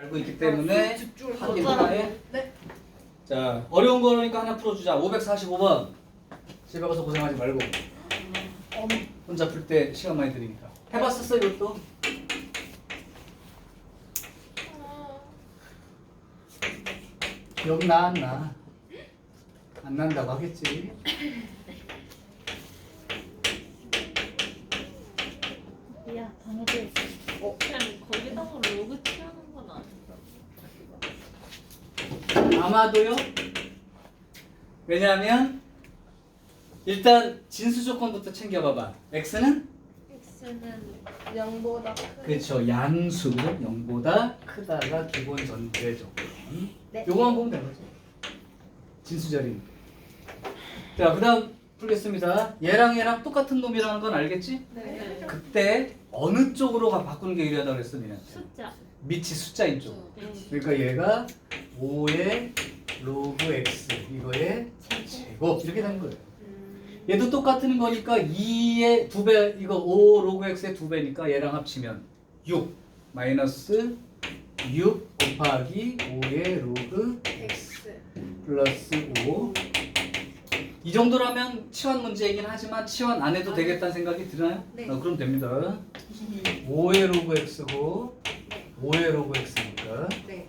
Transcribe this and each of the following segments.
알고 있기 때문에 확인 하나에. 네. 자, 어려운 거니까 하나 풀어주자. 545번. 집에 가서 고생하지 말고 혼자 풀 때 시간 많이 드리니까. 해봤었어 이것도? 기억이 나 안 나? 안 난다고 하겠지. 야, 방해돼 있어. 그냥 거기다가 로그 튀어놓은 건 아니야. 아마도요? 왜냐하면 일단 진수 조건부터 챙겨봐봐. x는? X는 0보다 큰. 그렇죠. 양수 0보다 크다가 기본 전제 조건. 네. 요거만 보면 되는 거죠. 진수절임. 자, 그 다음 풀겠습니다. 얘랑 똑같은 놈이라는 건 알겠지? 네. 그때 어느 쪽으로 바꾸는 게 유리하다고 그랬어, 니네? 숫자. 밑이 숫자인 쪽. 네. 그러니까 얘가 5의 로그 x 이거의 제곱 이렇게 되는 거예요. 얘도 똑같은 거니까 2의 2배, 이거 5 로그 x의 2배니까 얘랑 합치면 6 마이너스 6 곱하기 5의 로그 X. 플러스 5. 이 정도라면 치환 문제이긴 하지만 치환 안 해도 되겠다는 생각이 드나요? 네. 그럼 됩니다. 5의 로그 x고 5의 로그 x니까 네.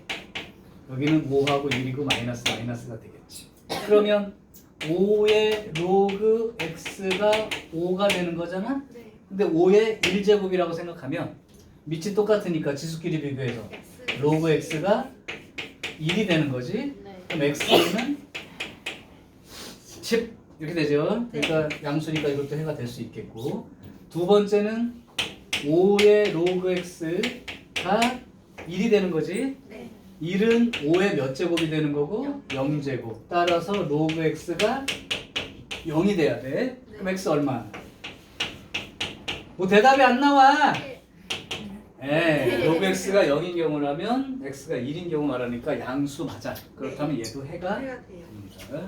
여기는 5하고 1이고 마이너스가 되겠지. 그러면 5의 로그 x가 5가 되는 거잖아? 네. 근데 5의 1제곱이라고 생각하면 밑이 똑같으니까 지수끼리 비교해서 X. 로그 x가 1이 되는 거지? 네. 그럼 x는 10 이렇게 되죠? 그러니까 양수니까 이것도 해가 될 수 있겠고 두 번째는 5의 로그 x가 1이 되는 거지? 네. 1은 5의 몇 제곱이 되는 거고 0제곱. 따라서 로그 x가 0이 돼야 돼. 그럼 x 얼마? 뭐 대답이 안 나와. 예, 로그 x가 0인 경우라면 x가 1인 경우 말하니까 양수 맞아. 그렇다면 얘도 해가 해야 돼요. 됩니다.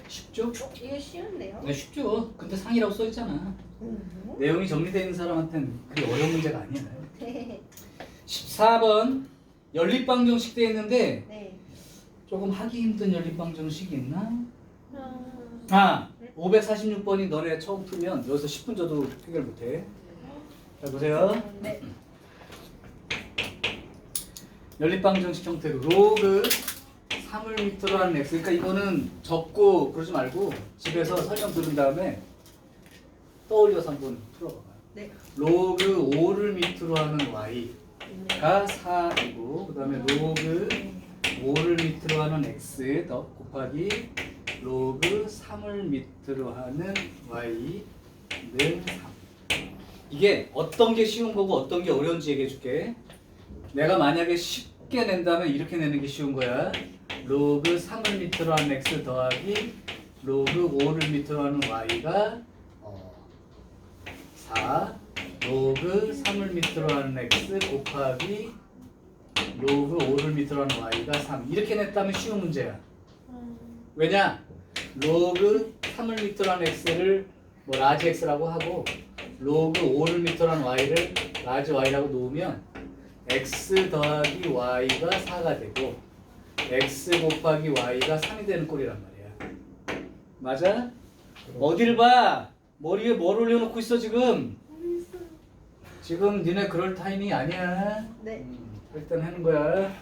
쉽죠? 이게 쉬운데요? 네, 쉽죠. 근데 상이라고 써 있잖아. 내용이 정리되어 있는 사람한테는 그게 어려운 문제가 아니야. 네. 14번 연립방정식 돼 있는데 네. 조금 하기 힘든 연립방정식이 있나? 아, 546번이 너네 처음 풀면 여기서 10분 줘도 해결 못해. 자, 보세요. 네. 연립방정식 형태로 로그 3을 밑으로 하는 x. 그러니까 이거는 적고 그러지 말고 집에서 설명 들은 다음에 떠올려서 한번 풀어봐봐요. 네. 로그 5를 밑으로 하는 y가 4이고 그 다음에 로그 5를 밑으로 하는 x 더 곱하기 로그 3을 밑으로 하는 y는 3. 이게 어떤 게 쉬운 거고 어떤 게 어려운지 얘기해 줄게. 내가 만약에 쉽게 낸다면 이렇게 내는 게 쉬운 거야. 로그 3을 밑으로 하는 x 더하기 로그 5를 밑으로 하는 y가 4 로그 3을 밑으로 하는 x 곱하기 로그 5를 밑으로 하는 y가 3 이렇게 냈다면 쉬운 문제야. 왜냐? 로그 3을 밑으로 하는 x를 뭐 라지 x라고 하고 로그 5를 밑으로 하는 y를 라지 y라고 놓으면 x 더하기 y가 4가 되고 x 곱하기 y가 3이 되는 꼴이란 말이야. 맞아? 어딜 봐? 머리에 뭘 올려놓고 있어 지금? 지금 니네 그럴 타임이 아니야. 네. 일단 하는 거야.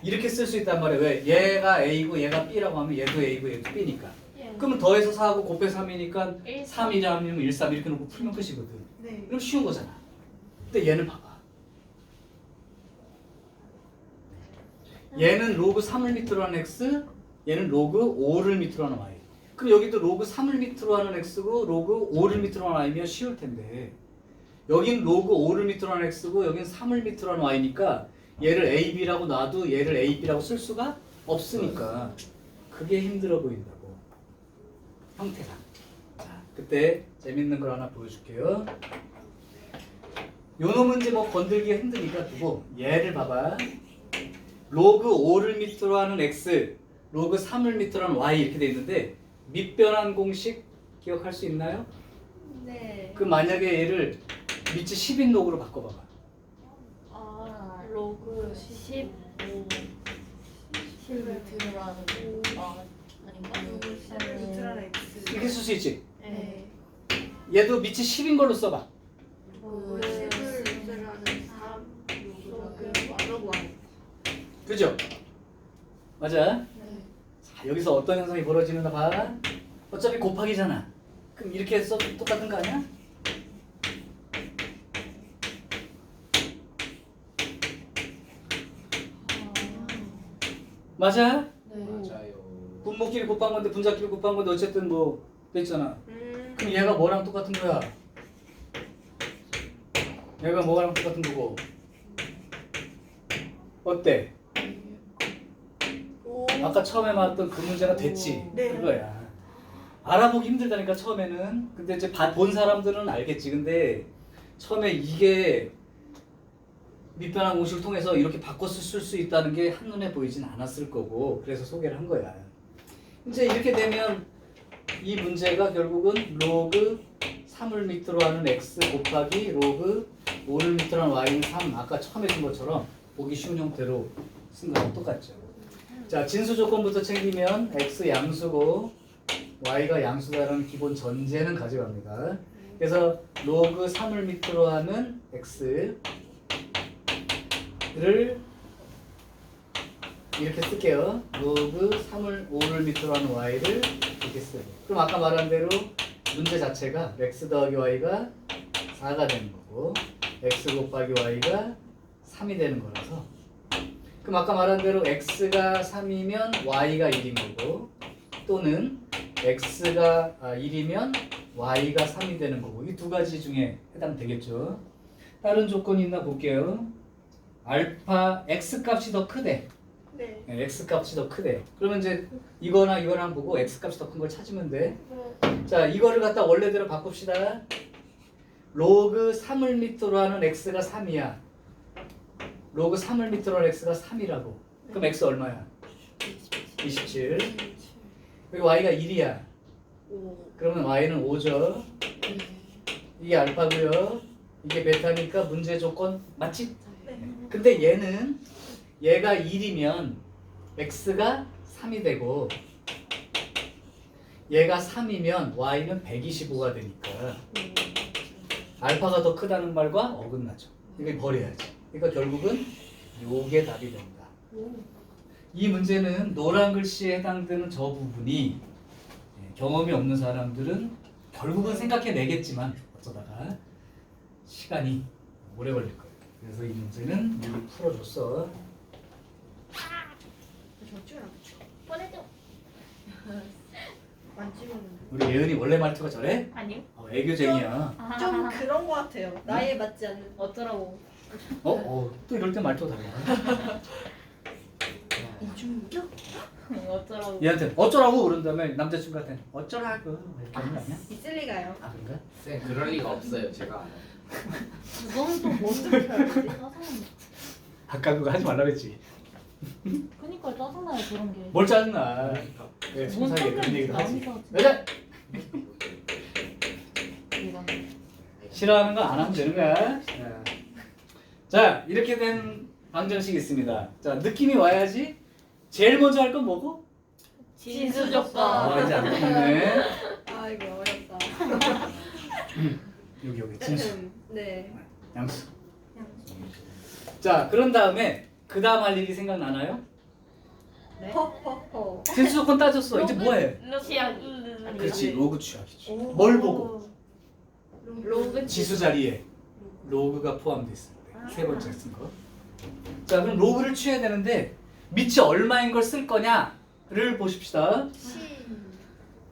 이렇게 쓸 수 있단 말이야. 왜? 얘가 A고 얘가 B라고 하면 얘도 A고 얘도 B니까. 그러면 더해서 4하고 곱해서 3이니까 3이라 하면 1, 3 이렇게 놓고 풀면 끝이거든. 네. 그럼 쉬운 거잖아. 근데 얘는 봐봐. 얘는 로그 3을 밑으로 하는 x, 얘는 로그 5를 밑으로 하는 y. 그럼 여기도 로그 3을 밑으로 하는 x고 로그 5를 밑으로 하는 y면 쉬울 텐데 여긴 로그 5를 밑으로 하는 x고 여긴 3을 밑으로 하는 y니까 얘를 ab라고 놔도 얘를 ab라고 쓸 수가 없으니까 그게 힘들어 보인다고. 형태상. 자, 그때 재밌는 걸 하나 보여줄게요. 요 놈은 이제 뭐 건들기가 힘드니까 두고 얘를 봐봐. 로그 5를 밑으로 하는 x, 로그 3을 밑으로 하는 y 이렇게 돼 있는데 밑변환 공식 기억할 수 있나요? 네. 그 만약에 얘를 밑이 10인 로그로 바꿔봐봐. 아, 로그 로그 15 10을 들어가는 아닌가? 로그 10을 밑으로는 X. 이렇게 쓸 수 있지. 네. 얘도 밑이 10인 걸로 써봐. 로그 10을 밑으로는 3. 로그 Y. 그죠? 맞아. 네. 자, 여기서 어떤 현상이 벌어지는가 봐. 어차피 곱하기잖아. 그럼 이렇게 해서 똑같은 거 아니야? 맞아? 네. 맞아요. 분모끼리 곱한 건데 분자끼리 곱한 건데 어쨌든 뭐 됐잖아. 그럼 얘가 뭐랑 똑같은 거야? 얘가 뭐랑 똑같은 거고. 어때? 오. 아까 처음에 나왔던 그 문제가 됐지? 네. 그거야. 알아보기 힘들다니까 처음에는. 근데 이제 본 사람들은 알겠지. 근데 처음에 이게 밑변환 공식을 통해서 이렇게 바꿔서 쓸 수 있다는 게 한눈에 보이진 않았을 거고 그래서 소개를 한 거야. 이제 이렇게 되면 이 문제가 결국은 로그 3을 밑으로 하는 x 곱하기 로그 5를 밑으로 하는 y는 3 아까 처음에 준 것처럼 보기 쉬운 형태로 쓴 거랑 똑같죠. 자, 진수 조건부터 챙기면 x 양수고 y가 양수다라는 기본 전제는 가져갑니다. 그래서 로그 3을 밑으로 하는 x를 이렇게 쓸게요. 로그 3을 5를 밑으로 하는 y를 이렇게 쓰고. 그럼 아까 말한 대로 문제 자체가 x 더하기 y가 4가 되는 거고 x 곱하기 y가 3이 되는 거라서 그럼 아까 말한 대로 x가 3이면 y가 1인 거고 또는 x가 1이면 y가 3이 되는 거고 이 두 가지 중에 해당되겠죠. 다른 조건이 있나 볼게요. 알파 x 값이 더 크대. 네. 네, x 값이 더 크대요. 그러면 이제 이거나 이거랑 보고 x 값이 더 큰 걸 찾으면 돼. 자, 이거를 갖다 원래대로 바꿉시다. 로그 3을 밑으로 하는 x가 3이야. 로그 3을 밑으로 하는 x가 3이라고. 그럼 x 얼마야? 27. 그리고 y가 1이야. 오. 그러면 y는 5죠. 이게 알파고요. 이게 베타니까 문제 조건 맞지? 네. 근데 얘가 1이면 x가 3이 되고 얘가 3이면 y는 125가 되니까 알파가 더 크다는 말과 어긋나죠. 이걸 버려야지. 그러니까 결국은 요게 답이 된다. 이 문제는 노란 글씨에 해당되는 저 부분이 경험이 없는 사람들은 결국은 생각해내겠지만 어쩌다가 시간이 오래 걸릴 거예요. 그래서 이 문제는 미리 풀어줬어. 저쪽이랑 붙여. 보내줘. 만지면 우리 예은이 원래 말투가 저래? 아니요. 애교쟁이야. 좀 그런 거 같아요. 나이에 맞지 않는. 어쩌라고. 또 이럴 때 말투가 달라. 이중격? 어쩌라고. 얘한테 어쩌라고 그런 다음에 남자친구한테 어쩌라고 이렇게 하는 거 아니야? 있을 리가요. 아 그런가? 쌤 그럴 리가 없어요. 제가 그건 또 어떻게 해야지? 짜증나. 아까 그거 하지 말라 그랬지. 그니까 짜증나요 그런 게. 뭘 짜증나. 왜 뭔 청사에 그런 얘기를 하지. 남이서 여자 이런. 싫어하는 거 안 하면 되는 거야. 자 이렇게 된 방정식이 있습니다. 자 느낌이 와야지. 제일 먼저 할 건 뭐고? 진수 이제 조건. 안 보이네. 아 이거 어렵다. 여기 진수 네. 양수. 자 그런 다음에 그 다음 할 일이 생각나나요? 네? 퍼퍼퍼. 진수 조건 따졌어. 이제 뭐해? 취약. 그렇지 로그 취약이지. 오. 뭘 보고? 로그 지수 자리에 로그가 포함되어 있을 때 세 번째 쓴 거. 자 그럼 로그를 취해야 되는데 밑이 얼마인 걸 쓸 거냐를 보십시다.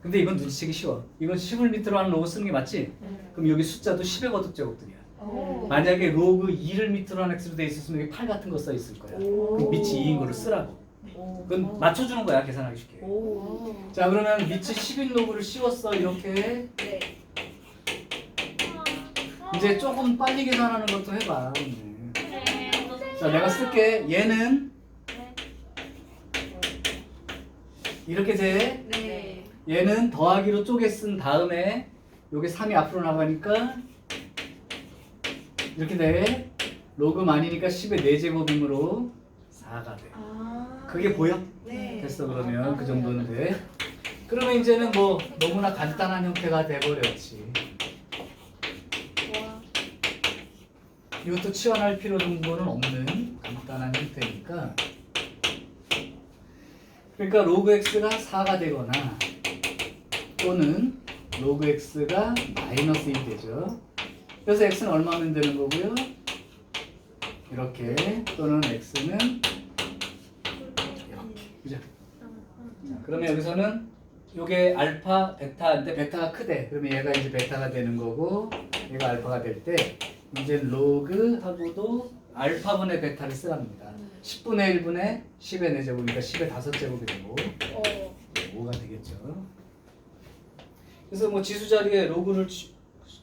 근데 이건 눈치채기 쉬워. 이건 10을 밑으로 하는 로그 쓰는 게 맞지? 그럼 여기 숫자도 10의 거듭제곱들이야. 오. 만약에 로그 2를 밑으로 하는 x로 돼 있었으면 여기 8 같은 거 써 있을 거야. 그럼 밑이 2인 거를 쓰라고. 그건 맞춰주는 거야 계산하기 쉽게. 오. 자 그러면 밑이 10인 로그를 씌웠어 이렇게. 네. 이제 조금 빨리 계산하는 것도 해봐. 자 내가 쓸게. 얘는 이렇게 돼. 네. 얘는 더하기로 쪼개 쓴 다음에 요게 3이 앞으로 나가니까 이렇게 돼. 로그 많이니까 10의 4제곱이므로 4가 돼. 아. 그게 보여? 네. 됐어. 그러면 그 정도는 돼. 그러면 이제는 뭐 너무나 간단한 형태가 돼버렸지. 와. 이것도 치환할 필요 정도는 없는 간단한 형태니까. 그러니까 로그 x가 4가 되거나 또는 로그 x가 마이너스 1이 되죠. 그래서 x는 얼마면 되는 거고요? 이렇게 또는 x는 이렇게. 그죠? 자, 그러면 여기서는 요게 알파, 베타인데 베타가 크대. 그러면 얘가 이제 베타가 되는 거고 얘가 알파가 될 때 이제 로그하고도 알파분의 베타를 쓰랍니다. 10분의 1분의 10의 4제곱이니까 10의 5제곱이 되고 어. 5가 되겠죠. 그래서 뭐 지수 자리에 로그를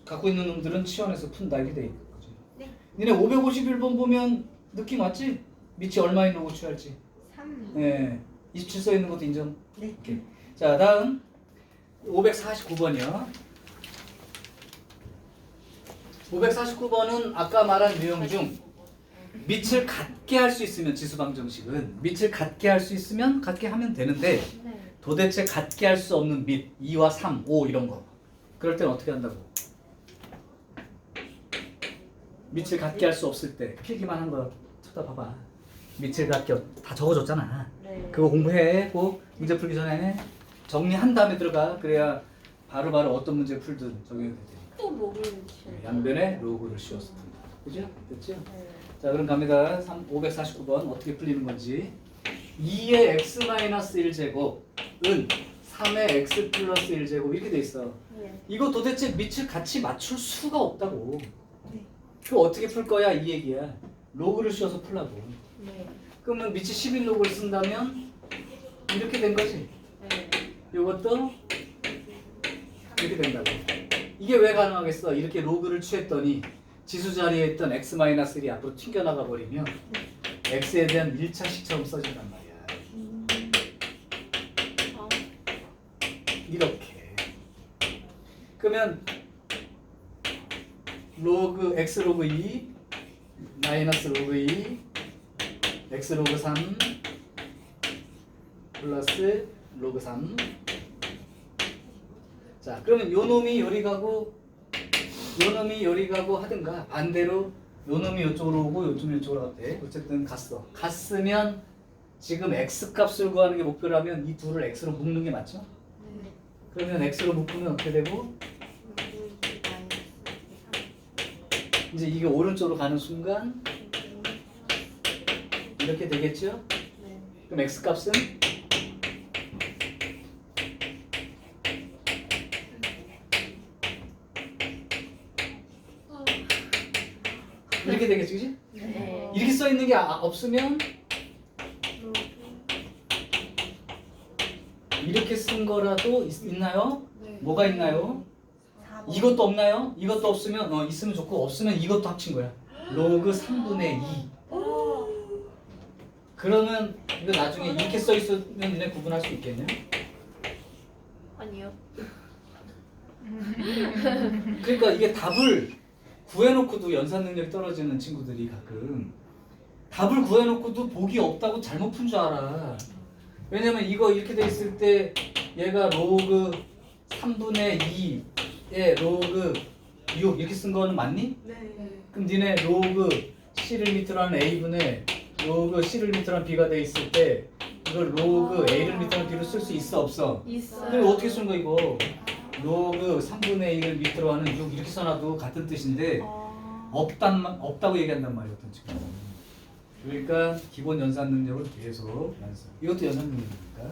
갖고 있는 놈들은 치환해서 푼다 이렇게 돼 있는 거지. 네. 니네 551번 보면 느낌 왔지? 밑이 얼마인 로그 취할지. 3. 네. 27 써 있는 것도 인정. 네. 오케이. 자, 다음 549번이요. 549번은 아까 말한 내용 중 밑을 같게 할 수 있으면 지수방정식은 밑을 같게 할 수 있으면 같게 하면 되는데 네. 도대체 같게 할 수 없는 밑 2와 3, 5 이런 거 그럴 때는 어떻게 한다고? 밑을 같게 할 수 없을 때 필기만 한 거 쳐다봐봐. 밑을 같게 다 적어줬잖아. 네. 그거 공부해. 꼭 문제 풀기 전에 정리한 다음에 들어가. 그래야 바로바로 어떤 문제 풀든 적용이 될 테니까. 또 로그를 치워요. 양변에 로그를 씌워서 푼다. 그죠? 됐죠? 네. 자, 그럼 갑니다. 549번 어떻게 풀리는 건지. 2의 x-1제곱은 3의 x 플러스 1제곱 이렇게 돼 있어. 네. 이거 도대체 밑을 같이 맞출 수가 없다고. 네. 그거 어떻게 풀 거야 이 얘기야. 로그를 씌워서 풀라고. 네. 그러면 밑이 11로그를 쓴다면 이렇게 된 거지. 네. 이것도 이렇게 된다고. 이게 왜 가능하겠어? 이렇게 로그를 취했더니 지수 자리에 있던 x-1이 앞으로 튕겨나가 버리면 x에 대한 1차식처럼 써진단 말이야. 아, 이렇게. 그러면 로그 x 로그 2 마이너스 로그 2 x 로그 3 플러스 로그 3. 자, 그러면 요 놈이 요리 가고 요 놈이 요리 가고 하든가 반대로 요 놈이 요쪽으로 오고 요 놈이 요쪽으로 갔대. 어쨌든 갔어. 갔으면 지금 x 값을 구하는 게 목표라면 이 둘을 x로 묶는 게 맞죠? 네. 그러면 x로 묶으면 어떻게 되고 이제 이게 오른쪽으로 가는 순간 이렇게 되겠죠? 네. 그럼 x 값은 이렇게 되겠지, 그지? 네. 이렇게 써 있는 게 없으면 이렇게 쓴 거라도 있나요? 네. 뭐가 있나요? 4번. 이것도 없나요? 이것도 없으면 있으면 좋고 없으면 이것도 합친 거야. 로그 3분의 2. 그러면 이거 나중에 이렇게 써 있으면 얘네 구분할 수 있겠냐? 아니요. 그러니까 이게 답을 구해놓고도 연산 능력이 떨어지는 친구들이 가끔 답을 구해놓고도 복이 없다고 잘못 푼 줄 알아. 왜냐면 이거 이렇게 돼 있을 때 얘가 로그 3분의 2에 로그 6 이렇게 쓴 거는 맞니? 네. 그럼 니네 로그 C를 밑으로 하는 A분의 로그 C를 밑으로 하는 B가 돼 있을 때 이걸 로그 A를 밑으로 하는 B로 쓸 수 있어 없어? 있어요. 그럼 어떻게 쓰는 거야 이거? 로그 3분의 1을 밑으로 하는 6 이렇게 써놔도 같은 뜻인데 없다고 얘기한단 말이야 어떤 친구. 그러니까 기본 연산 능력을 계속 연습. 이것도 연산 능력이니까.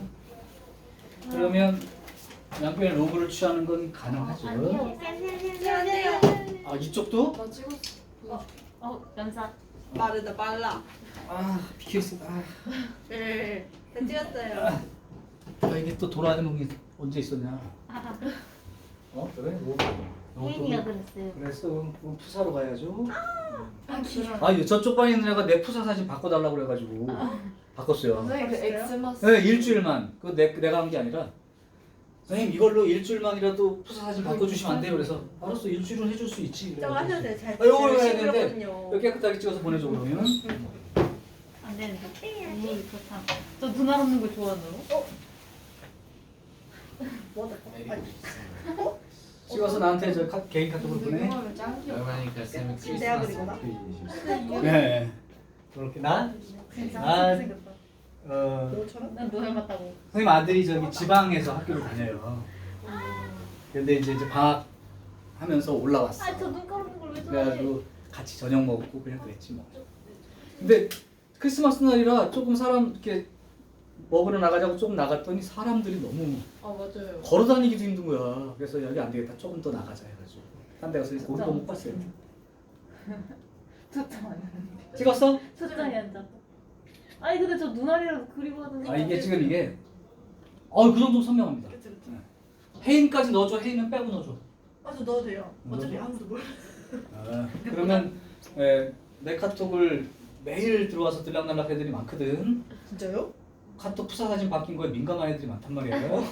그러면 양변의 로그를 취하는 건 가능하죠. 아니요. 아 이쪽도? 나 찍었어. 연산. 빠르다 빨라. 아 비켰어. 네. 다 찍었어요. 이게 또 돌아다니는 게 언제 있었냐? 그래? 혜인이가 그랬어요. 그래서 그럼 푸사로 가야죠. 아 귀여워. 아 저쪽 방에 있는 애가 내 푸사 사진 바꿔달라고 그래가지고 바꿨어요. 선생님 그 엑스마스. 네, 일주일만. 그거 내가 한 게 아니라 선생님 이걸로 일주일만이라도 푸사 사진 바꿔주시면 안 돼요? 그래서 알았어 일주일은 해줄 수 있지. 저거 하셔도 돼요. 잘 이거 해야 열심히 되는데 그렸거든요. 이렇게 깨끗하게 찍어서 보내줘 그러면. 안 되는데. 오 좋다. 저 눈알 없는 거 좋아하나요? 뭐다? 찍어서 나한테 저 개인 카톡으로 보내. 그러니까 쌤이 지금 내가 크리스마스 그리구나. 네. 그렇게 나 진짜 아. 생겼다. 너처럼? 난 노래 같다고. 선생님 아들이 저기 지방에서 학교를 다녀요. 근데 이제 방학 하면서 올라왔어. 아저 눈깔 없는 걸 왜 좋아해? 그래가지고 같이 저녁 먹고 그냥 그랬지 뭐. 근데 크리스마스 날이라 조금 사람 이렇게 먹으러 나가자고 조금 나갔더니 사람들이 너무 아 맞아요. 걸어 다니기도 힘든 거야. 그래서 여기 안 되겠다. 조금 더 나가자 해가지고 딴 데 가서 고기도 못 봤어요. 초점 안 찍었어? 초점이 안 잡혀. 아니 근데 저 눈알이라도 그리고 하던 아 이게 지금 이게 그 정도 선명합니다. 그치 그치. 네. 혜인까지 넣어줘. 혜인은 빼고 넣어줘. 아저 넣어도 돼요. 어차피 넣어도? 아무도 몰라. 그러면 내 카톡을 매일 들어와서 들락날락 애들이 많거든. 진짜요? 카톡 푸사 사진 바뀐 거에 민감한 애들이 많단 말이에요.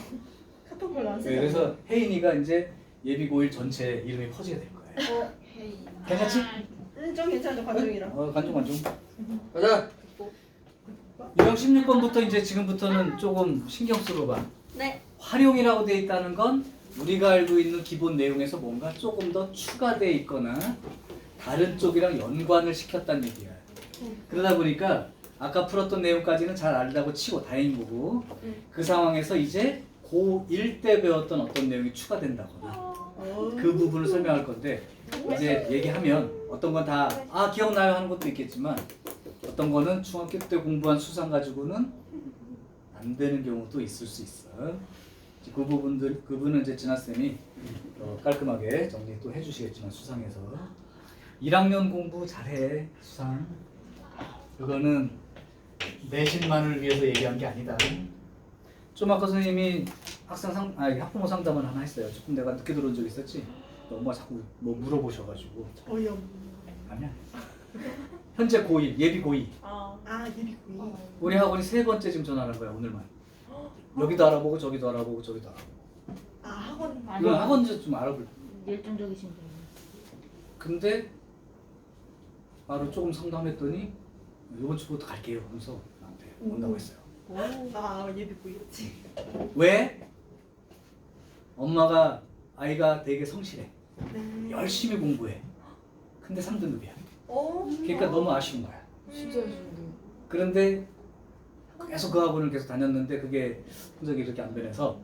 카톡 별로 안 쓰죠. 그래서 혜인이가 이제 예비 고일 전체 이름이 퍼지게 될 거예요. 괜찮지? 좀 괜찮죠 관중이랑. 관중. 가자. 유형 16번부터 이제 지금부터는 조금 신경 쓰고봐. 네. 활용이라고 돼 있다는 건 우리가 알고 있는 기본 내용에서 뭔가 조금 더 추가돼 있거나 다른 쪽이랑 연관을 시켰다는 얘기야. 그러다 보니까 아까 풀었던 내용까지는 잘 알다고 치고 다행인 거고 그 상황에서 이제 고1 때 배웠던 어떤 내용이 추가된다거나 그 부분을 설명할 건데 이제 얘기하면 어떤 건 다 기억나요 하는 것도 있겠지만 어떤 거는 중학교 때 공부한 수상 가지고는 안 되는 경우도 있을 수 있어. 그 부분은 이제 진아쌤이 깔끔하게 정리 또 해주시겠지만 수상에서 1학년 공부 잘해 수상. 그거는 내신만을 위해서 얘기한 게 아니다. 좀 아까 선생님이 학부모 상담을 하나 했어요. 조금 내가 늦게 들어온 적 있었지. 엄마 자꾸 뭐 물어보셔가지고. 어이없네. 아니야. 현재 고2 예비 고2. 아 예비구이. 우리 학원이 3번째 지금 전화한 거야 오늘만. 여기도 알아보고 저기도 알아보고 저기도 알아보고. 아 학원. 이건 학원 좀 알아볼. 열정적이신 분. 근데 바로 조금 상담했더니 이번 주부터 갈게요. 하면서 나한테 온다고 했어요. 아 예비구이였지. 왜? 엄마가 아이가 되게 성실해. 네. 열심히 공부해. 근데 3등급이야. 어. 그러니까 너무 아쉬운 거야. 진짜 아쉬운데. 그런데 계속 그 학원을 계속 다녔는데 그게 성적이 이렇게 안 변해서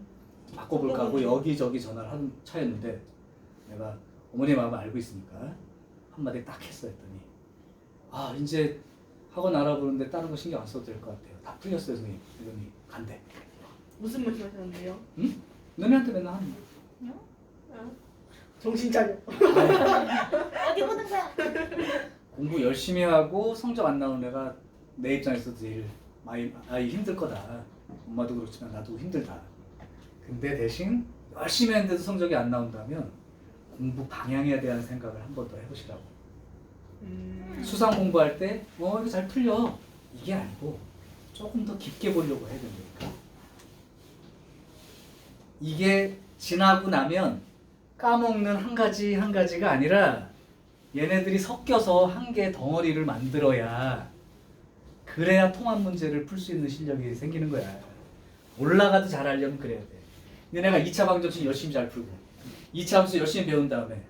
바꿔볼까 하고 여기저기 전화를 한 차였는데 내가 어머니의 마음을 알고 있으니까 한마디 딱 했어 했더니 이제 학원 알아보는데 다른 거 신경 안 써도 될 것 같아요. 다 풀렸어요 선생님. 이러니 간대. 무슨 말씀하셨는데요? 응? 너네한테 맨날 하는 거. 정신 차려. 어디 보는 거야? 공부 열심히 하고 성적 안 나오는 애가 내 입장에서 제일 아이 힘들 거다. 엄마도 그렇지만 나도 힘들다. 근데 대신 열심히 했는데도 성적이 안 나온다면 공부 방향에 대한 생각을 한 번 더 해보시라고. 수상 공부할 때 이거 잘 풀려 이게 아니고 조금 더 깊게 보려고 해야 된다니까. 이게 지나고 나면 까먹는 한 가지가 아니라 얘네들이 섞여서 한 개 덩어리를 만들어야 그래야 통합 문제를 풀 수 있는 실력이 생기는 거야. 올라가도 잘하려면 그래야 돼. 너네가 2차 방정식 열심히 잘 풀고 2차 함수 열심히 배운 다음에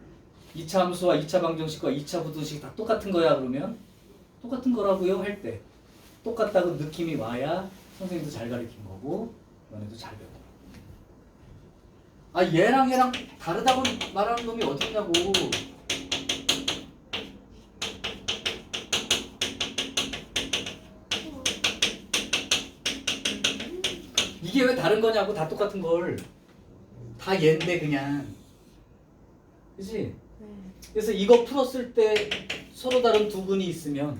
2차 함수와 2차 방정식과 2차 부등식이 다 똑같은 거야 그러면 똑같은 거라고요 할 때 똑같다고 느낌이 와야 선생님도 잘 가르친 거고 너네도 잘 배워. 얘랑 다르다고 말하는 놈이 어딨냐고. 이게 왜 다른 거냐고. 다 똑같은 걸. 다 얘인데 그냥. 그치? 그래서 이거 풀었을 때 서로 다른 두 분이 있으면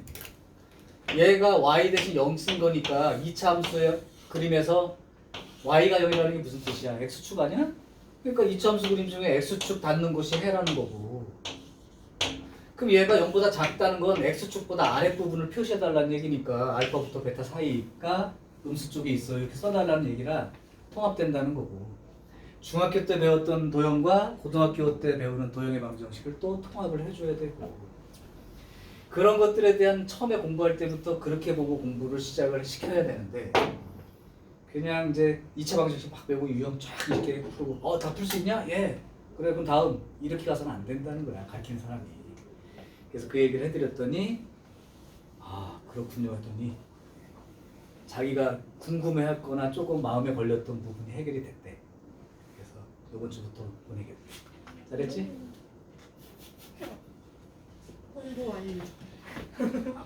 얘가 y 대신 0 쓴 거니까 2차 함수의 그림에서 y가 0이라는 게 무슨 뜻이야? x축 아니야? 그러니까 2차 함수 그림 중에 x축 닿는 곳이 해라는 거고. 그럼 얘가 0보다 작다는 건 x축보다 아랫부분을 표시해달라는 얘기니까 알파부터 베타 사이가 음수 쪽에 있어 이렇게 써달라는 얘기라 통합된다는 거고. 중학교 때 배웠던 도형과 고등학교 때 배우는 도형의 방정식을 또 통합을 해줘야 되고 그런 것들에 대한 처음에 공부할 때부터 그렇게 보고 공부를 시작을 시켜야 되는데 그냥 이제 2차 방정식 막 배우고 유형 쫙 이렇게 풀고 다 풀 수 있냐? 예. 그래 그럼 다음 이렇게 가서는 안 된다는 거야 가르치는 사람이. 그래서 그 얘기를 해드렸더니 아 그렇군요 했더니 자기가 궁금해했거나 조금 마음에 걸렸던 부분이 해결이 됐대. 그래서 이번 주부터 보내게 돼. 잘했지? 홍보 완료.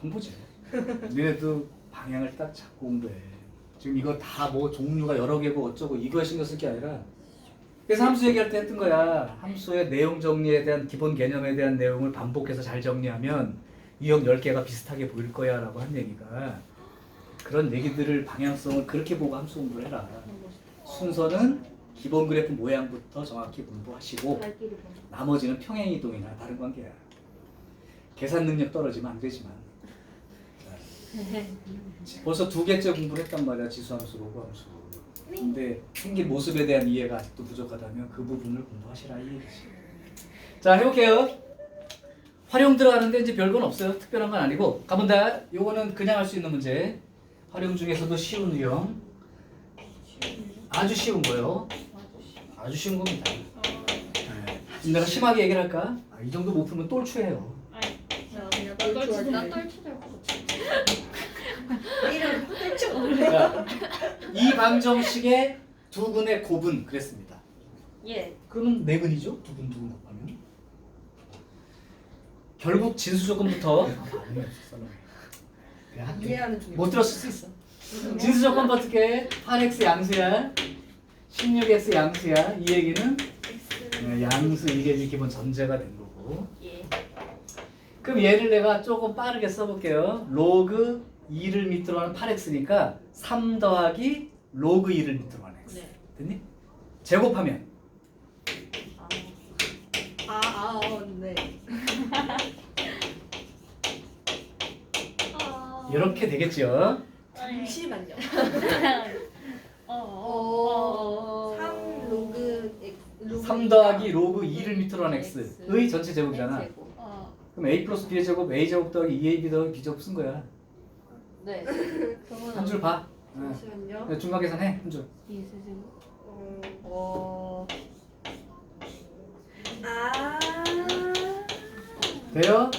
홍보지. 너네도 방향을 딱 잡고 온 거야. 지금 이거 다 뭐 종류가 여러 개고 어쩌고 이거에 신경 쓸 게 아니라 그래서 함수 얘기할 때 했던 거야. 함수의 내용 정리에 대한 기본 개념에 대한 내용을 반복해서 잘 정리하면 유형 10개가 비슷하게 보일 거야 라고 한 얘기가 그런 얘기들을 방향성을 그렇게 보고 함수 공부를 해라. 순서는 기본 그래프 모양부터 정확히 공부하시고 나머지는 평행이동이나 다른 관계야. 계산 능력 떨어지면 안 되지만 벌써 2개째 공부를 했단 말이야. 지수함수, 로그함수. 근데 생긴 모습에 대한 이해가 아직도 부족하다면 그 부분을 공부하시라 이 얘기지. 자 해볼게요. 활용 들어가는데 이제 별건 없어요. 특별한 건 아니고 가본다. 요거는 그냥 할 수 있는 문제. 활용 중에서도 쉬운 유형. 아주 쉬운 거요. 아주 쉬운 겁니다. 네. 내가 심하게 얘기를 할까? 이 정도 못 풀면 똘추해요. 그냥 난 떨치될 것 같아. 이런 뜰줄 자, 이 방정식의 두 근의 곱은 그랬습니다. 예. 그러면 네 근이죠? 두 근 곱하면 결국 진수 조건부터 반응이 없었어. 그냥 할게. 이해하는 중에 못 들었을 수 있어. 진수 조건부터 어떻게 8x 양수야 16x 양수야 이 얘기는 양수 이게 기본 전제가 된 거고. 예. 그럼 얘를 내가 조금 빠르게 써볼게요. 로그 2를 밑으로 하는 8x니까 3 더하기 로그 2를 밑으로 하는 x. 네. 됐니? 제곱하면 네. 이렇게 되겠죠. 잠시만요. 3 로그 X 3 더하기 로그 2를 밑으로 하는 x의 전체 제곱이잖아. 그럼 a 플러스 b의 제곱 a 제곱 더하기 2ab 더하기 b 제곱 쓴 거야. 네. 한 줄 봐. 잠시만요. 중간 계산해 한 줄. 아. 돼요?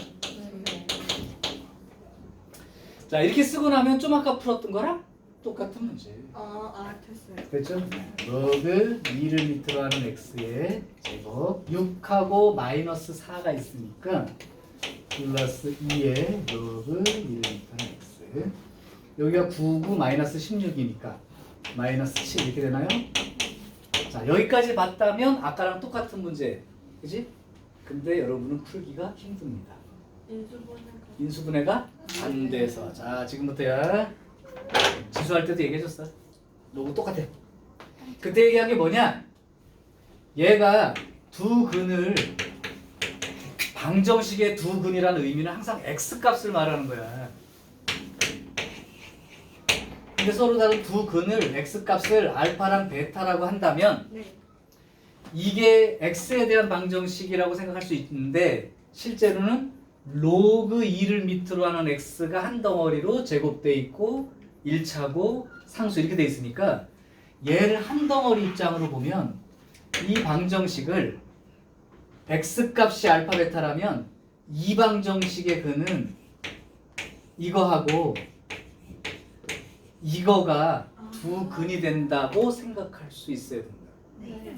자 이렇게 쓰고 나면 좀 아까 풀었던 거랑 똑같은 문제. 됐어요. 됐죠? 로그 2를 밑으로 하는 x의 제곱 6하고 마이너스 4가 있으니까 플러스 2의 로그 2를 밑으로 하는 x 여기가 9, 9 마이너스 16이니까 마이너스 7 이렇게 되나요? 자 여기까지 봤다면 아까랑 똑같은 문제 그지? 근데 여러분은 풀기가 힘듭니다. 인수분해가 안 돼서 자 지금부터야 지수할 때도 얘기해줬어. 로고 똑같아. 그때 얘기한 게 뭐냐? 얘가 두 근을 방정식의 두 근이라는 의미는 항상 x값을 말하는 거야. 근데 서로 다른 두 근을 x값을 알파랑 베타라고 한다면 네. 이게 x에 대한 방정식이라고 생각할 수 있는데 실제로는 로그 2를 밑으로 하는 x가 한 덩어리로 제곱돼 있고 1차고 상수 이렇게 돼 있으니까 얘를 한 덩어리 입장으로 보면 이 방정식을 x값이 알파 베타라면 이 방정식의 근은 이거하고 이거가 두 근이 된다고 생각할 수 있어야 된다. 네.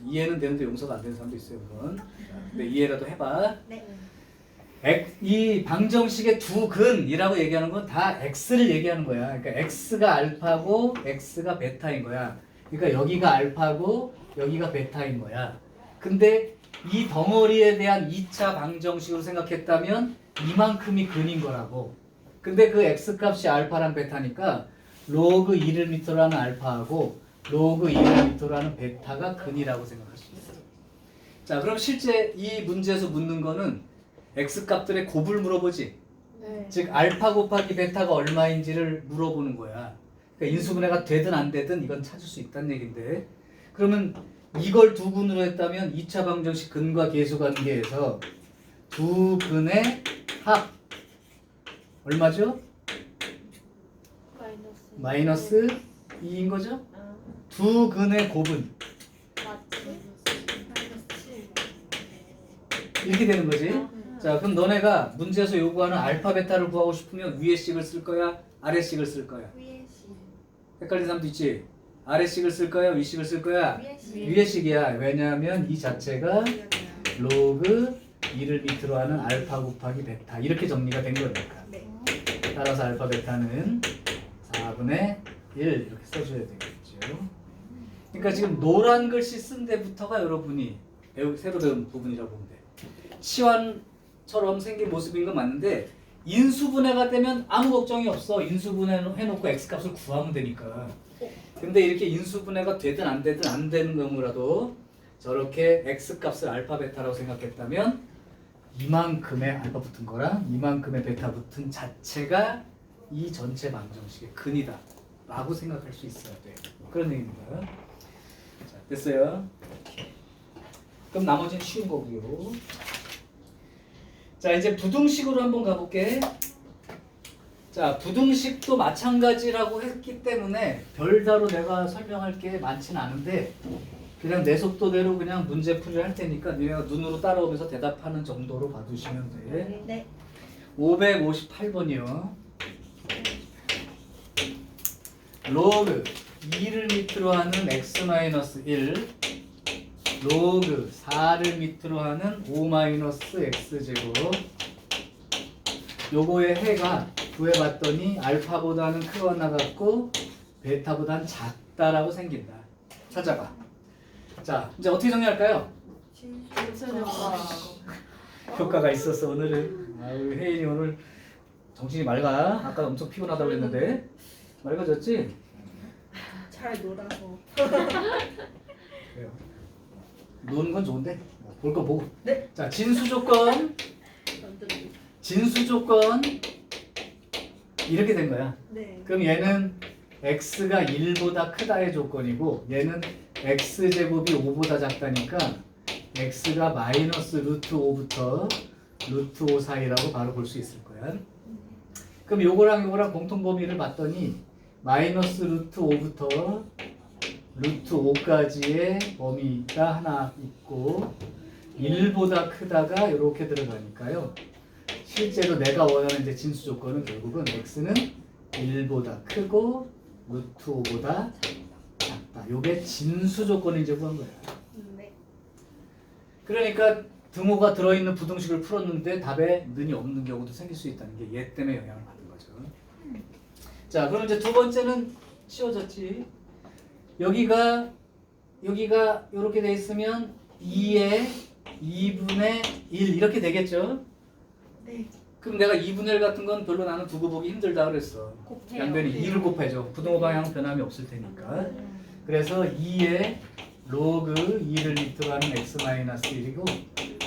이해는 되는데 용서가 안 되는 사람도 있어요, 물론. 근데 이해라도 해봐. 네. 이 방정식의 두 근이라고 얘기하는 건 다 x를 얘기하는 거야. 그러니까 x가 알파고 x가 베타인 거야. 그러니까 여기가 알파고 여기가 베타인 거야. 근데 이 덩어리에 대한 2차 방정식으로 생각했다면 이만큼이 근인 거라고. 근데 그 x값이 알파랑 베타니까 로그 2를 밑으로 하는 알파하고 로그 2를 밑으로 하는 베타가 근이라고 생각할 수 있어요. 자, 그럼 실제 이 문제에서 묻는 거는 x값들의 곱을 물어보지. 네. 즉 알파 곱하기 베타가 얼마인지를 물어보는 거야. 그러니까 인수분해가 되든 안 되든 이건 찾을 수 있다는 얘긴데 그러면 이걸 두 근으로 했다면 2차 방정식 근과 계수 관계에서 두 근의 합 얼마죠? 마이너스 2인 거죠? 두 근의 곱은 이렇게 되는 거지. 자, 그럼 너네가 문제에서 요구하는 알파 베타를 구하고 싶으면 위에 식을 쓸 거야? 아래 식을 쓸 거야? 헷갈리는 사람도 있지? 아래 식을 쓸 거야? 위 식을 쓸 거야? 위에 식이야. 왜냐하면 이 자체가 로그 2를 밑으로 하는 알파 곱하기 베타 이렇게 정리가 된 거니까. 따라서 알파 베타는 4분의 1 이렇게 써줘야 되겠죠. 그러니까 지금 노란 글씨 쓴 데부터가 여러분이 새로 배운 부분이라고 보면 돼. 치환처럼 생긴 모습인 건 맞는데 인수분해가 되면 아무 걱정이 없어. 인수분해 해놓고 x값을 구하면 되니까. 근데 이렇게 인수분해가 되든 안 되든 안 되는 경우라도 저렇게 x값을 알파 베타라고 생각했다면 이만큼의 알파 붙은 거랑 이만큼의 베타 붙은 자체가 이 전체 방정식의 근이다 라고 생각할 수 있어야 돼. 그런 얘기입니다. 자, 됐어요. 그럼 나머지는 쉬운 거고요. 자, 이제 부등식으로 한번 가볼게. 자, 부등식도 마찬가지라고 했기 때문에 별다로 내가 설명할 게 많지는 않은데 그냥 내 속도대로 그냥 문제 풀이를 할 테니까 니네가 눈으로 따라오면서 대답하는 정도로 봐두시면 돼. 네. 558번이요. 로그 2를 밑으로 하는 x-1 로그 4를 밑으로 하는 5-x제곱 요거의 해가 구해봤더니 알파보다는 크거나 같고 베타보다는 작다라고 생긴다. 찾아봐. 자, 이제 어떻게 정리할까요? 효과가 있었어 오늘은. 아유, 혜인이 오늘 정신이 맑아. 아까 엄청 피곤하다고 그랬는데 맑아졌지? 잘 놀아서. 그래요. 노는 건 좋은데 볼 거 보고. 네. 자, 진수 조건 이렇게 된 거야. 네. 그럼 얘는 x가 1보다 크다의 조건이고 얘는 x제곱이 5보다 작다니까 x가 마이너스 루트 5부터 루트 5 사이라고 바로 볼 수 있을 거야. 그럼 요거랑 공통 범위를 봤더니 마이너스 루트 5부터 루트 5까지의 범위가 하나 있고 1보다 크다가 이렇게 들어가니까요. 실제로 내가 원하는 이제 진수 조건은 결국은 x는 1보다 크고 루트 5보다 작다. 요게 진수 조건을 이제 구한 거야. 네. 그러니까 등호가 들어있는 부등식을 풀었는데 답에 는이 없는 경우도 생길 수 있다는 게 얘 때문에 영향을 받는 거죠. 자, 그럼 이제 두 번째는 쉬워졌지. 여기가 이렇게 돼 있으면 2에 2분의 1 이렇게 되겠죠. 네. 그럼 내가 2분의 1 같은 건 별로 나는 두고 보기 힘들다 그랬어. 양변이 2를 곱해줘. 부등호 방향 변함이 없을 테니까. 그래서 2에 로그 2를 밑으로 하는 x-1이고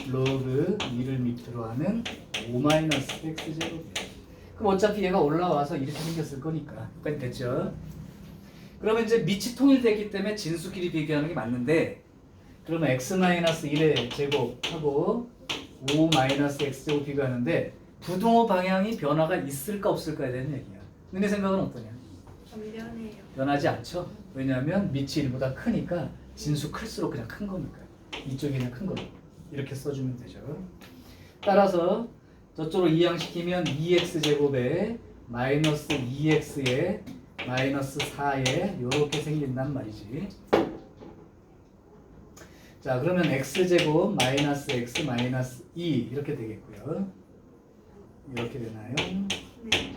로그 2를 밑으로 하는 5-x제곱이야. 그럼 어차피 얘가 올라와서 이렇게 생겼을 거니까. 여기까지 됐죠? 그러면 이제 밑이 통일되기 때문에 진수끼리 비교하는 게 맞는데 그러면 x-1의 제곱하고 5-x제곱 비교하는데 부등호 방향이 변화가 있을까 없을까에 대한 얘기야. 너네 생각은 어떠냐? 변변해요. 변하지 않죠? 왜냐하면 밑이 1보다 크니까 진수 클수록 그냥 큰 거니까 이쪽이 그냥 큰 거로 이렇게 써주면 되죠. 따라서 저쪽으로 이항시키면 2x제곱에 마이너스 2x에 마이너스 4에 이렇게 생긴단 말이지. 자, 그러면 x제곱 마이너스 x 마이너스 2 이렇게 되겠고요. 이렇게 되나요? 네.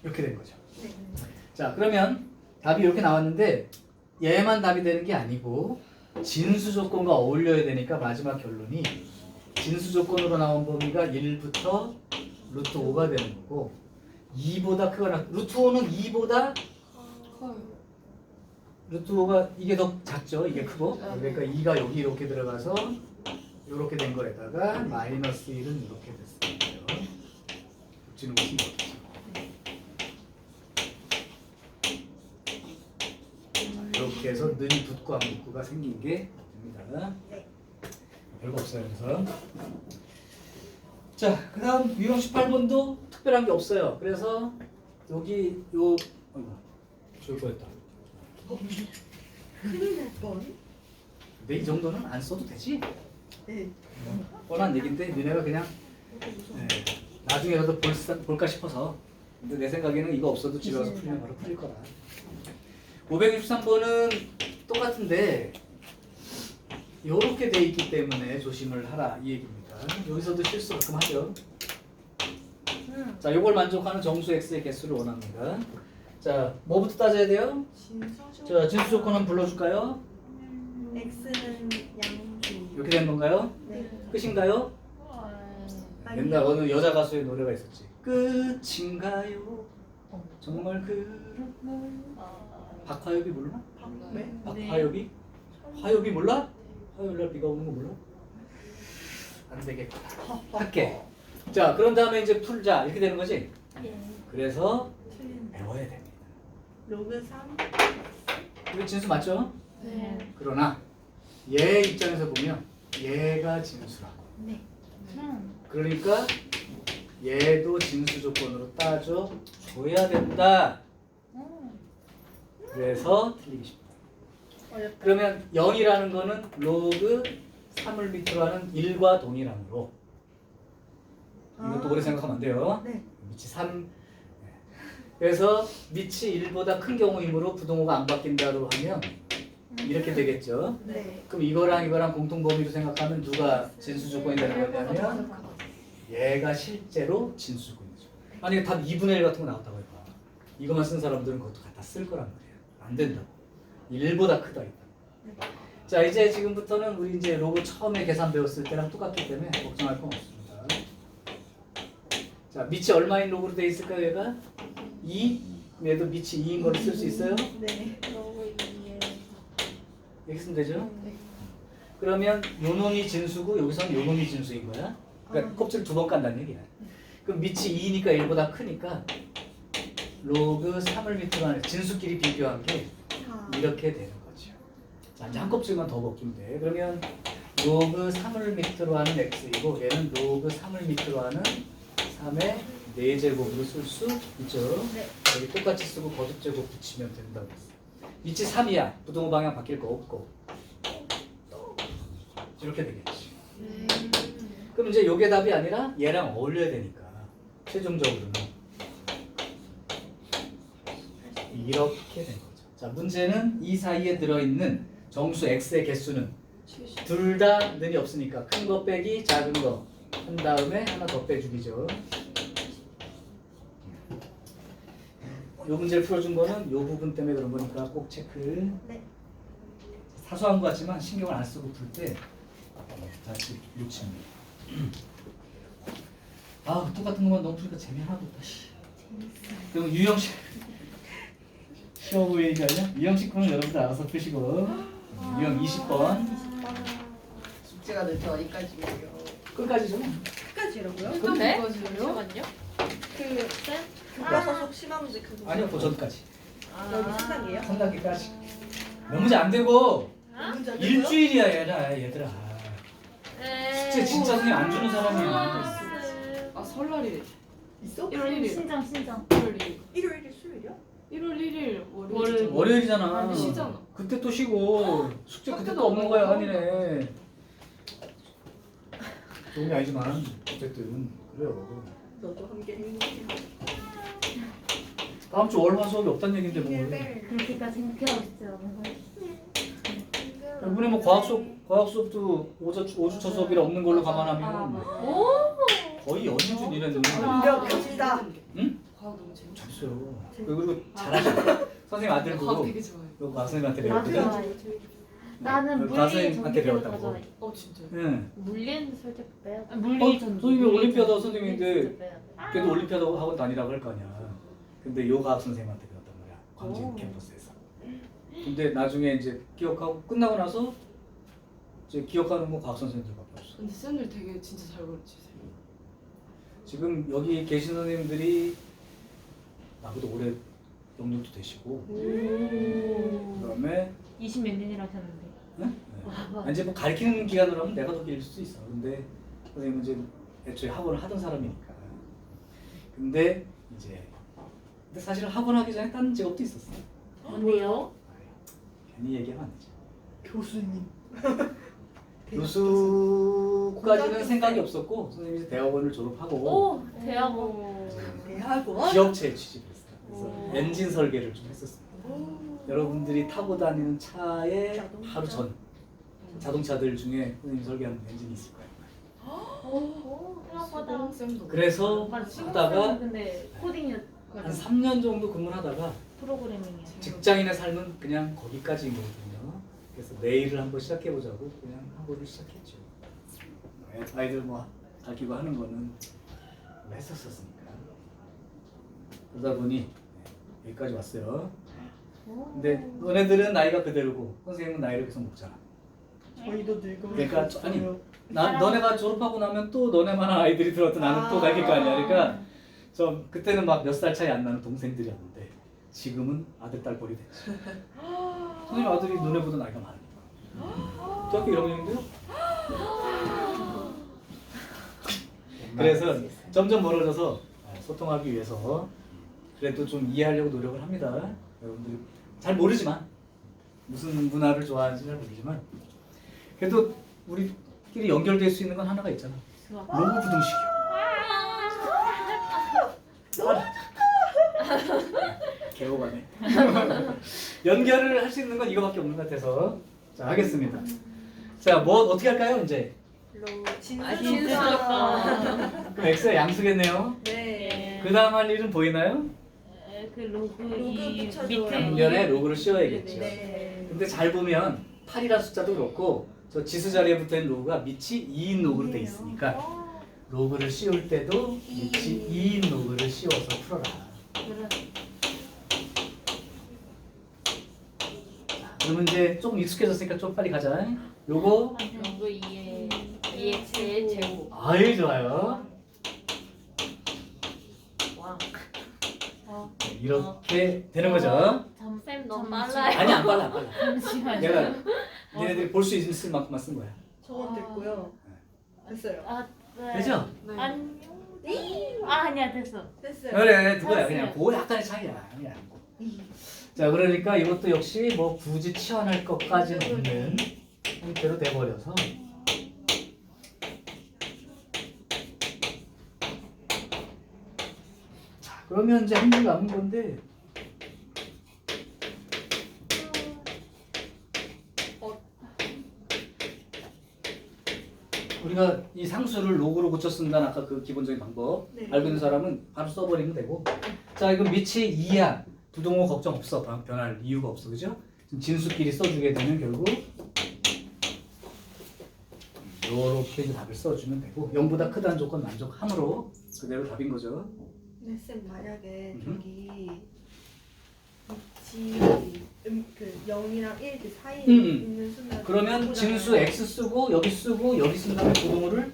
이렇게 된 거죠. 네. 자, 그러면 답이 이렇게 나왔는데 얘만 답이 되는 게 아니고 진수 조건과 어울려야 되니까 마지막 결론이 진수 조건으로 나온 범위가 1부터 루트 5가 되는 거고 2보다 크거나 루트 5는 2보다 루트 5가 이게 더 작죠. 이게 크고 그러니까 2가 여기 이렇게 들어가서 이렇게 된 거에다가 마이너스 1은 이렇게 됐어요. 붙이는 거 신경 쓰죠. 이렇게 해서 는 붙고 안 붙고가 생긴 게 됩니다. 네. 별거 없어요. 그래서 자, 그다음 유형 18번도 특별한 게 없어요. 그래서 여기 요 좋을 거였다. 큰일 날 뻔. 근데 이 정도는 안 써도 되지? 네. 뻔한 얘긴데 너네가 그냥 나중에라도 볼까 싶어서. 근데 내 생각에는 이거 없어도 집에 가서 풀면 바로 풀릴 거라. 563번은 똑같은데 이렇게 돼 있기 때문에 조심을 하라 이 얘기입니다. 여기서도 실수 가끔 하죠. 자, 요걸 만족하는 정수 x의 개수를 원합니다. 자, 뭐부터 따져야 돼요? 진수 자, 진수 조건 한번 불러줄까요? X는 양수. 이렇게 된 건가요? 네. 끝인가요? 아니요. 옛날 어느 여자 가수의 노래가 있었지. 끝인가요? 정말 그런 박화엽이 몰라? 네. 박화엽이? 화엽이 몰라? 화요일날 비가 오는 거 몰라? 안 되겠다. 할게. 자, 그런 다음에 이제 풀자 이렇게 되는 거지. 그래서 틀린. 배워야 됩니다. 로그 3. 이거 진수 맞죠? 네. 그러나 얘 입장에서 보면 얘가 진수라고. 네. 그러니까 얘도 진수 조건으로 따져 줘야 된다. 그래서 틀리기 쉽다. 어렵다. 그러면 0이라는 거는 로그 3을 밑으로 하는 1과 동일함으로 이것도 오래 생각하면 안 돼요. 네. 밑이 3 그래서 밑이 1보다 큰 경우이므로 부동호가 안 바뀐다고 하면 이렇게 되겠죠. 네. 그럼 이거랑 공통 범위로 생각하면 누가 진수 조건이 되는 거냐면 얘가 실제로 진수 조건이죠. 아니 답 2분의 1 같은 거 나왔다고 해봐. 이거만 쓴 사람들은 그것도 갖다 쓸 거란 말이야. 안 된다고. 1보다 크다 있다. 자, 이제 지금부터는 우리 이제 로그 처음에 계산 배웠을 때랑 똑같기 때문에 걱정할 건 없습니다. 자, 밑이 얼마인 로그로 돼 있을까요, 얘가? 2? 그럼 얘도 밑이 2인 거를 쓸 수 있어요? 네. 이렇게 쓰면 되죠? 네. 그러면 요 놈이 진수고 여기서는 요 놈이 진수인 거야. 그러니까 껍질 두 번 깐다는 얘기야. 그럼 밑이 2니까 1보다 크니까 로그 3을 밑으로 하는 진수끼리 비교한 게 4. 이렇게 되는 거죠. 자, 이제 한 껍질만 더 벗기면 돼. 그러면 로그 3을 밑으로 하는 x이고 얘는 로그 3을 밑으로 하는 3의 4제곱으로 쓸 수 있죠. 네. 여기 똑같이 쓰고 거듭제곱 붙이면 된다고 했어. 밑이 3이야. 부동호 방향 바뀔 거 없고. 이렇게 되겠지. 그럼 이제 요게 답이 아니라 얘랑 어울려야 되니까 최종적으로는 이렇게 된 거죠. 자, 문제는 이 사이에 들어있는 정수 x의 개수는 둘 다 는이 없으니까 큰 거 빼기 작은 거 한 다음에 하나 더 빼주기죠. 요 문제를 풀어준 거는 요 부분 때문에 그런 거니까 꼭 체크. 네. 사소한 거 같지만 신경을 안 쓰고 풀 때 다시 놓칩니다. 아, 똑같은 것만 너무 푸니까 재미 하나도 없다. 그럼 유형식 쉬워 보이니까 유형식 거는 여러분들 알아서 푸시고 유형 20번 숙제가 도대체 어디까지예요? 끝까지 좀. 끝까지라고요? 근데? 잠깐만요. 그 교과서속 시험지 그거. 아니요, 그 전까지 여기 시작이에요? 3단계까지 몇 문제 안 되고 문제 안 일주일이야 얘들아. 숙제 진짜 선생님 안 주는 사람이야. 아 설날이 있어? 1월 1일. 신장. 1월 1일. 일요일이 수요일이야? 1월 1일 월요일. 월요일이잖아. 아니, 쉬잖아. 그때 또 쉬고 숙제 그때 또 없는 거야 한이네. 좋은 게 아니지만 어쨌든 그래요. 너도 함께 행복해. 다음 주 월, 화 수업이 없다는 얘긴데 뭐. 그렇게까지 생각하고 싶지 않은 거예요. 이번에 뭐 과학 수업도 5주차 수업이라 없는 걸로 감안하면 거의 연휴준 이랬는데. 완벽합니다. 응? 과학 너무 재밌어. 잘했어요. 그리고 잘하셔. 선생님 아들도 과학 되게 좋아해요. 너 과학 선생님한테 나도 배웠거든. 좋아해. 나는 물리 선생님한테 전기를 더 배웠다고. 좋아해. 진짜요? 응. 물리는 솔직히 빼야 돼. 선생님이 올림피아다 선생님인데 진짜 빼야 돼. 그래도 올림피아다 학원 다니라고 할 거 아니야. 근데 요 과학 선생님한테 배웠단 말이야. 광진 오. 캠퍼스에서. 근데 나중에 이제 기억하고 끝나고 나서 이제 기억하는 건 과학 선생님들밖에 없어. 근데 쌤들 되게 진짜 잘 가르치세요. 지금 여기 계신 선생님들이 나보다 오래 영역도 되시고 그다음에 20 몇 년이라 하셨는데. 네? 이제 뭐 가르치는 기간으로 하면 내가 더 길릴 수도 있어. 근데 선생님은 이제 애초에 학원을 하던 사람이니까. 근데 사실 학원 하기 전에 다른 직업도 있었어. 뭔데요? 괜히 얘기하면 안 되지. 교수님. 교수까지는 생각이 없었고 선생님이 이제 대학원을 졸업하고 오 대학원. 대학원? 기업체에 취직했어요. 그래서 오. 엔진 설계를 좀 했었어요. 여러분들이 타고 다니는 차의 자동차? 바로 전 자동차들 중에 선생님 설계하는 엔진이 있을 거예요. 오 생각보다. 쌤도. 그래서 하다가 근데 코딩이 한 3년 정도 근무를 하다가 프로그래밍이야. 직장인의 삶은 그냥 거기까지인 거거든요. 그래서 내일을 한번 시작해보자고 그냥 학원을 시작했죠. 아이들 뭐 가르치고 하는 거는 했었으니까. 그러다 보니 여기까지 왔어요. 근데 너네들은 나이가 그대로고 선생님은 나이를 계속 먹잖아. 저희도 늙어. 그러니까 너네가 졸업하고 나면 또 너네만한 아이들이 들어왔다 나는 또 가르칠 거 아니야. 그러니까 그때는 막 몇 살 차이 안 나는 동생들이었는데 지금은 아들 딸 뻘이 됐지. 선생님 아들이 너네보다 나이가 많으니까. 대학교 1학년인데요? 그래서 점점 멀어져서 소통하기 위해서 그래도 좀 이해하려고 노력을 합니다. 여러분들이 잘 모르지만 무슨 문화를 좋아하는지 잘 모르지만 그래도 우리끼리 연결될 수 있는 건 하나가 있잖아. 로고 부등식이요. 개호가네. 연결을 할 수 있는 건 이거밖에 없는 것 같아서 자 하겠습니다. 자 뭐 어떻게 할까요 이제? 진수였다. 그럼 X가 양수겠네요. 네. 그 다음 할 일은 보이나요? 그 로그 로그 이 붙여줘요. 밑에 양면에 로그를 씌워야겠죠. 네. 근데 잘 보면 8이라는 숫자도 그렇고 저 지수 자리에 붙어있는 로그가 밑이 2인 로그로 돼 있으니까 로그를 씌울 때도 밑이 2인 로그를 씌워서 풀어라. 그런 그러면 이제 조금 익숙해졌으니까 좀 빨리 가자. 요거 연구 2의 2x의 제곱. 아유 좋아요. 와. 네, 이렇게 되는 거죠. 쌤 너무 아니 안 빨라 안 빨라. 잠시만요. 내가 니네들이 볼 수 있을 만큼만 쓴 거야. 저건 됐고요. 됐어요. 아, 네. 되죠? 네. 안녕. 아니야 됐어. 됐어요. 그래 그거야 그냥 그 약간의 차이야 그냥. 자 그러니까 이것도 역시 뭐 굳이 치환할 것까지는 없는 형태로 돼버려서 자 그러면 이제 한 줄 남은 건데 우리가 이 상수를 로그로 고쳐 쓴다는 아까 그 기본적인 방법 네. 알고 있는 사람은 바로 써버리면 되고 자 이건 밑이 2야 부동호 걱정 없어 변할 이유가 없어 그죠? 지금 진수끼리 써주게 되면 결국 요렇게 답을 써주면 되고 0보다 크다는 조건 만족함으로 그대로 답인 거죠. 네, 쌤 만약에 음. 저기 그 0이랑 1 그 사이에 음. 있는 수면 그러면 진수 x 쓰고 여기 쓴 다음에 부동호를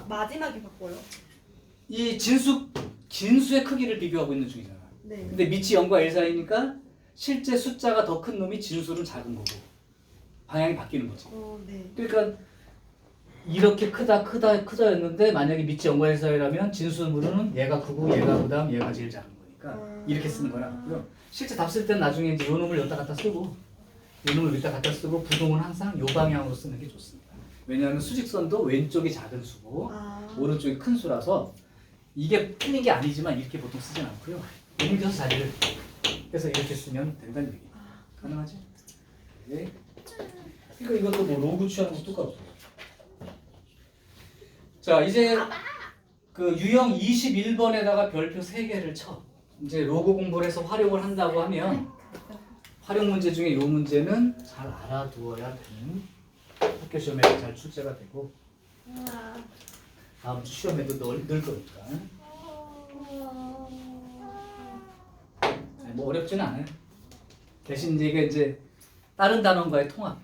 마지막에 바꿔요. 이 진수의 크기를 비교하고 있는 중이잖아. 네. 근데 밑이 0과 1 사이니까 실제 숫자가 더 큰 놈이 진수는 작은 거고 방향이 바뀌는 거지. 네. 그러니까 이렇게 크다였는데 만약에 밑이 0과 1 사이라면 진수물은 얘가 크고 얘가 그다음 얘가 제일 작은 거니까 이렇게 쓰는 거라 같고요. 실제 답 쓸 때는 나중에 이제 요 놈을 여기다 갖다 쓰고 요 놈을 여기다 갖다 쓰고 부동은 항상 요 방향으로 쓰는 게 좋습니다. 왜냐하면 수직선도 왼쪽이 작은 수고 오른쪽이 큰 수라서 이게 틀린 게 아니지만 이렇게 보통 쓰진 않고요. 옮겨서 자리를 해서 이렇게 쓰면 된다는 얘기. 가능하지? 네. 그러니까 이것도 뭐 로그 취하는 거 똑같고. 자 이제 그 유형 21번에다가 별표 3개를 쳐. 이제 로그 공부를 해서 활용을 한다고 하면 활용 문제 중에 이 문제는 잘 알아두어야 되는 학교 시험에 잘 출제가 되고 다음 주 시험에도 늘 거니까. 뭐 어렵지는 않아요. 대신 이게 다른 단원과의 통합.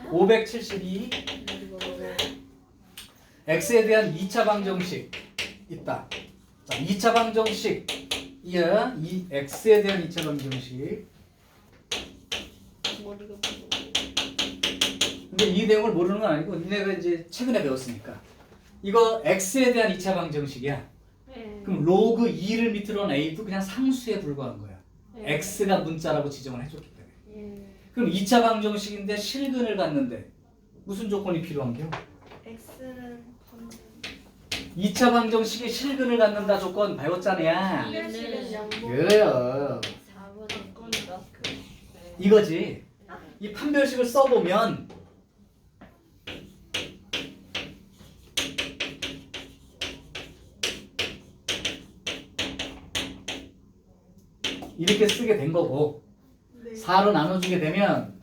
572 x에 대한 2차 방정식 있다. 자, 2차 방정식 이야 이 x에 대한 2차 방정식. 머리가 근데 이 내용을 모르는 건 아니고 니네가 이제 최근에 배웠으니까 이거 x에 대한 2차 방정식이야. 네. 그럼 로그 2를 밑으로 한 a도 그냥 상수에 불과한 거야. 네. x가 문자라고 지정을 해줬기 때문에. 예. 그럼 2차 방정식인데 실근을 갖는데 무슨 조건이 필요한 게요? X는 방금 2차 방정식에 실근을 갖는다 조건 배웠잖아요. 한별식은 양보. 그래요. 4분의 건가? 네. 이거지. 이 판별식을 써보면 이렇게 쓰게 된 거고 네. 4로 나눠주게 되면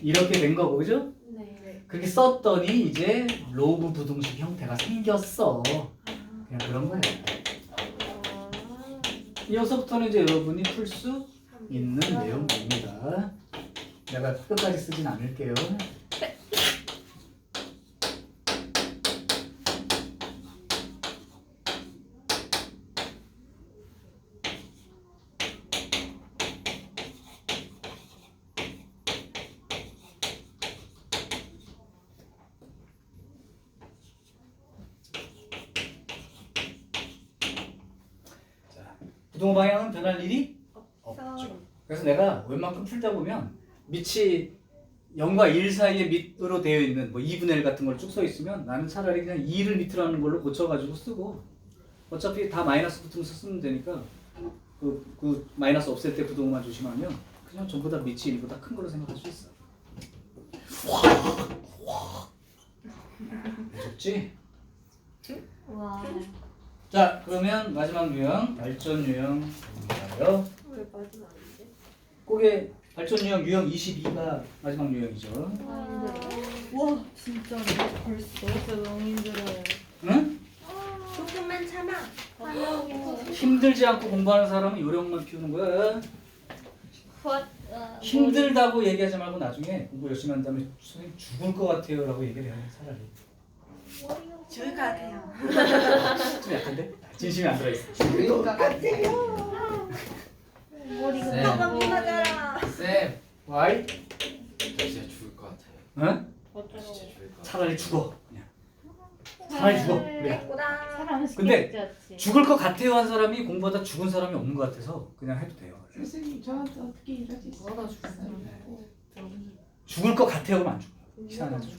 이렇게 된 거고 그죠? 네. 그렇게 썼더니 이제 로그 부등식 형태가 생겼어. 그냥 그런 거예요. 여기서부터는 이제 여러분이 풀 수 있는 내용입니다. 내가 끝까지 쓰진 않을게요. 자, 부동호 방향은 변할 일이 없죠. 그래서 내가 웬만큼 풀다 보면 밑이 0과 1 사이에 밑으로 되어 있는 뭐 2분의 1 같은 걸 쭉 써 있으면 나는 차라리 그냥 2를 밑으로 하는 걸로 고쳐가지고 쓰고 어차피 다 마이너스 붙으면서 쓰면 되니까 그 마이너스 없앨 때 부동호만 조심하면 그냥 전부 다 밑이 1보다 큰 걸로 생각할 수 있어. 좋지? 와. 자 그러면 마지막 유형 발전 유형인가요? 왜 마지막 아닌데? 그게 발전 유형 유형 22가 마지막 유형이죠. 와 진짜 벌써. 저 너무 힘들어요. 응? 조금만 참아. 힘들지 않고 공부하는 사람은 요령만 피우는 거야. 컷. 힘들다고 얘기하지 말고 나중에 공부 열심히 한 다음에 선생님 죽을 것 같아요 라고 얘기를 해 차라리. 죽을 것 같아요. 좀 약한데? 진심이 안 들어있어. 죽을 것 같아요. 머리가 네. 너만 맞아라. 쌤, 와이? 저 진짜 죽을 것 같아요. 응? 저 진짜 죽을 것 같아요. 차라리 죽어. 그냥. 차라리 죽어. 우리가. 꼬다. 사람은 근데 쉽지 않지. 죽을 것 같아요 한 사람이 공부하다 죽은 사람이 없는 것 같아서 그냥 해도 돼요. 선생님 저한테 어떻게 이러지? 뭐가 죽었어요? 죽을 것 같아요 그러면 안 죽어. 희한하죠.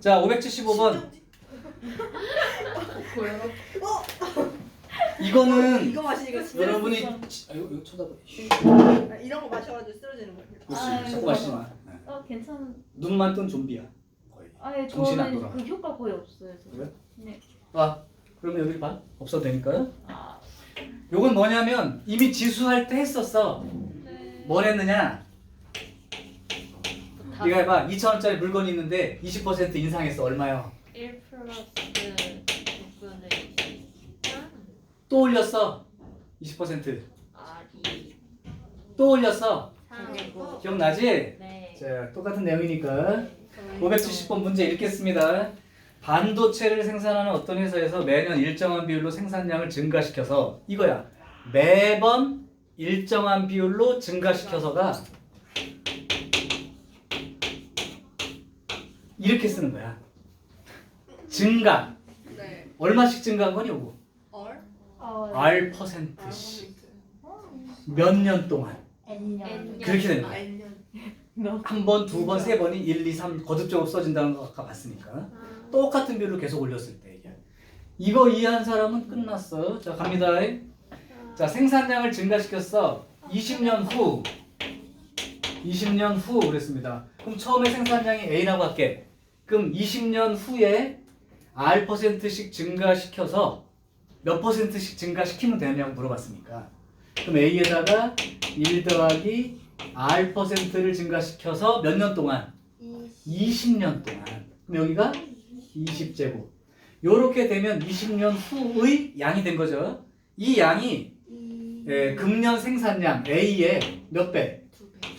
자 575번. 이거는 이거 마시니까 진짜. 여러분이 이거 쳐다봐. 이런 거 마셔가지고 쓰러지는 거예요. 그렇지. 자꾸 마시지 마. 네. 괜찮은. 눈만 뜬 좀비야. 거의. 아예 정신 안 저는 돌아. 그 효과 거의 없어요. 그래? 네. 아 그러면 여기 봐. 없어도 되니까요. 아, 요건 뭐냐면 이미 지수할 때 했었어. 뭘 했느냐? 네가 해봐. 2,000원짜리 물건이 있는데 20% 인상했어. 얼마요? 1 플러스 6분의 2. 또 올렸어. 20%. 아, 2. 또 올렸어. 3이고. 기억나지? 네. 자, 똑같은 내용이니까 570번 문제 읽겠습니다. 반도체를 생산하는 어떤 회사에서 매년 일정한 비율로 생산량을 증가시켜서 이거야. 매번 일정한 비율로 증가시켜서가 이렇게 쓰는 거야. 증가. 네. 얼마씩 증가한 거니 요거? 얼? R%씩. 몇 년 동안. N년. 그렇게 되는 거야. N년. 한 번, 두 번, 세 번이 1, 2, 3 거듭적으로 써진다는 거 아까 봤으니까 똑같은 비율로 계속 올렸을 때 이거 이해한 사람은 끝났어. 자 갑니다. 자 생산량을 증가시켰어. 20년 후 그랬습니다. 그럼 처음에 생산량이 A라고 할게. 그럼 20년 후에 R%씩 증가시켜서 몇 %씩 증가시키면 되냐고 물어봤으니까 그럼 A에다가 1 더하기 R%를 증가시켜서 몇 년 동안? 20년 동안. 그럼 여기가 20제곱. 요렇게 되면 20년 후의 양이 된 거죠. 이 양이 금년 생산량 A의 몇 배?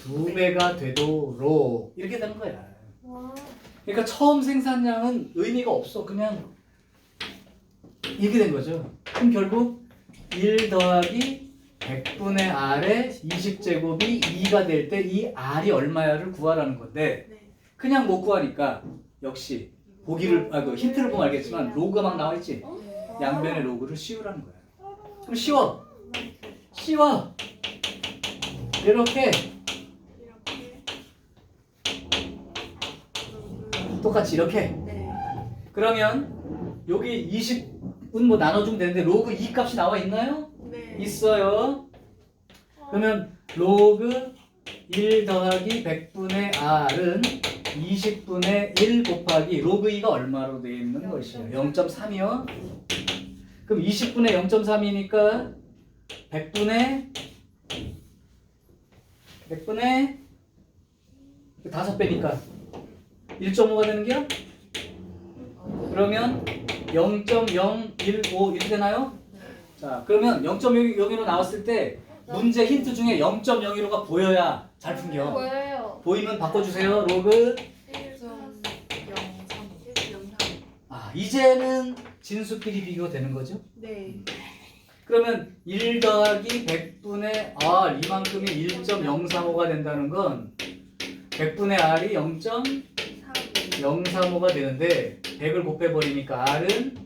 2배가 되도록 이렇게 되는 거야. 그러니까 처음 생산량은 의미가 없어. 그냥 이렇게 된 거죠. 그럼 결국 1 더하기 100분의 R의 20제곱이 2가 될 때 이 R이 얼마야를 구하라는 건데 네. 그냥 못 구하니까 역시 보기를 그 힌트를 보면 알겠지만 로그가 막 나와 있지. 양변의 로그를 씌우라는 거야. 그럼 씌워. 이렇게 똑같이 이렇게. 네. 그러면 여기 20은 뭐 나눠주면 되는데 로그 2 값이 나와 있나요? 네. 있어요. 그러면 로그 1 더하기 100분의 R은 20분의 1 곱하기 로그 2가 얼마로 되어 있는 것이에요? 0.3이요. 그럼 20분의 0.3이니까 100분의 5배니까 1.5가 되는 게요? 그러면 0.015 이렇게 되나요? 자, 그러면 0.01로 나왔을 때 문제 힌트 중에 0.01호가 보여야 잘 풀겨. 보여요. 보이면 바꿔주세요. 로그. 이제는 진수끼리 비교가 되는 거죠? 네. 그러면 1 더하기 100분의 R 이만큼이 1.035가 된다는 건 100분의 R이 0.035가 되는데 100을 곱해버리니까 R은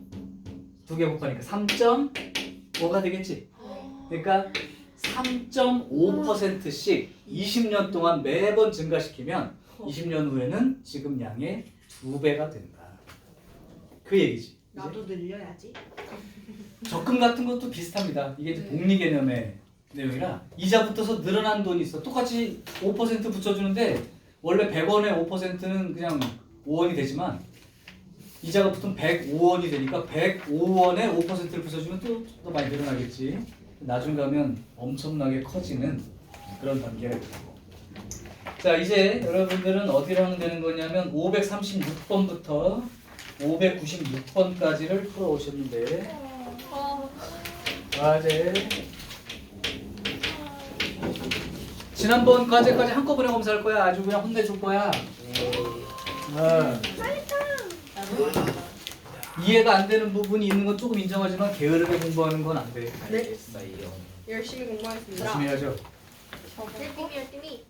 2개 곱하니까 3.5가 되겠지. 그러니까 3.5%씩 20년 동안 매번 증가시키면 20년 후에는 지금 양의 2배가 된다. 그 얘기지. 나도 늘려야지. 적금 같은 것도 비슷합니다. 이게 이제 복리 개념의 내용이라 이자 붙어서 늘어난 돈이 있어. 똑같이 5% 붙여주는데 원래 100원에 5%는 그냥 5원이 되지만 이자가 붙으면 105원이 되니까 105원에 5%를 붙여주면 또 많이 늘어나겠지. 나중 가면 엄청나게 커지는 그런 단계가 있고. 자, 이제 여러분들은 어디로 하면 되는 거냐면 536번부터 596번까지를 풀어오셨는데 과제 지난번 과제까지 한꺼번에 검사할 거야. 아주 그냥 혼내줄 거야. 이해가 안 되는 부분이 있는 건 조금 인정하지만 게으르게 공부하는 건 안 돼. 네. 열심히 공부하겠습니다. 열심히 해야죠. 열심히.